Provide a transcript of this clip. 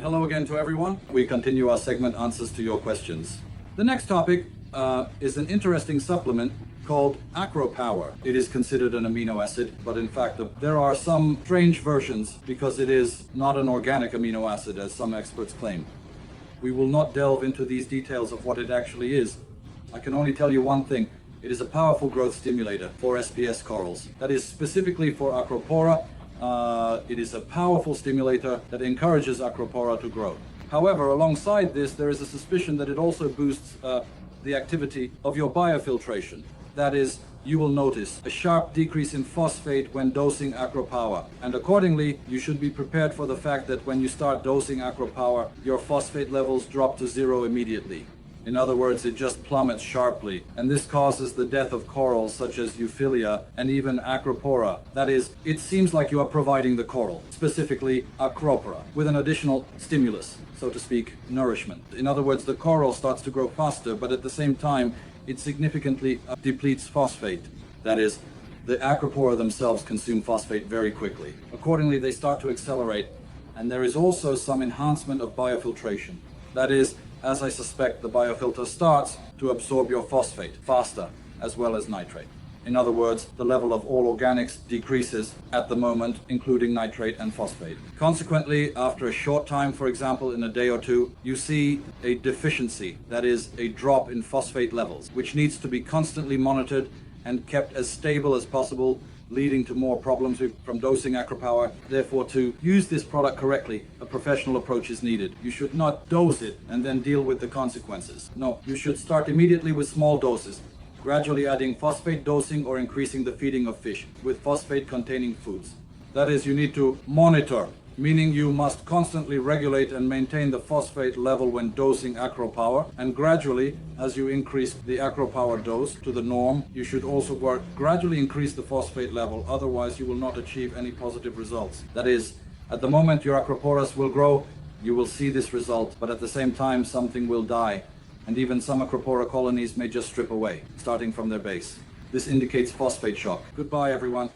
And hello again to everyone. We continue our segment answers to your questions. The next topic is an interesting supplement called Acropower. It is considered an amino acid, but in fact there are some strange versions because it is not an organic amino acid as some experts claim. We will not delve into these details of what it actually is. I can only tell you one thing. It is a powerful growth stimulator for SPS corals. That is specifically for Acropower. It is a powerful stimulator that encourages Acropower to grow. However, alongside this, there is a suspicion that it also boosts the activity of your biofiltration. That is, you will notice a sharp decrease in phosphate when dosing Acropower. And accordingly, you should be prepared for the fact that when you start dosing Acropower, your phosphate levels drop to zero immediately. In other words, it just plummets sharply, and this causes the death of corals such as Euphilia and even Acropora. That is, it seems like you are providing the coral, specifically Acropora, with an additional stimulus, so to speak, nourishment. In other words, the coral starts to grow faster, but at the same time, it significantly depletes phosphate. That is, the Acropora themselves consume phosphate very quickly. Accordingly, they start to accelerate, and there is also some enhancement of biofiltration. That is, as I suspect, the biofilter starts to absorb your phosphate faster, as well as nitrate. In other words, the level of all organics decreases at the moment, including nitrate and phosphate. Consequently, after a short time, for example, in a day or two, you see a deficiency, that is, a drop in phosphate levels, which needs to be constantly monitored and kept as stable as possible, leading to more problems from dosing Acropower. Therefore, to use this product correctly, a professional approach is needed. You should not dose it and then deal with the consequences. No, you should start immediately with small doses, gradually adding phosphate dosing or increasing the feeding of fish with phosphate-containing foods. That is, you need to monitor, meaning you must constantly regulate and maintain the phosphate level when dosing Acropower, and gradually, as you increase the Acropower dose to the norm, you should also gradually increase the phosphate level, otherwise you will not achieve any positive results. That is, at the moment your Acroporas will grow, you will see this result, but at the same time something will die, and even some Acropora colonies may just strip away, starting from their base. This indicates phosphate shock. Goodbye everyone.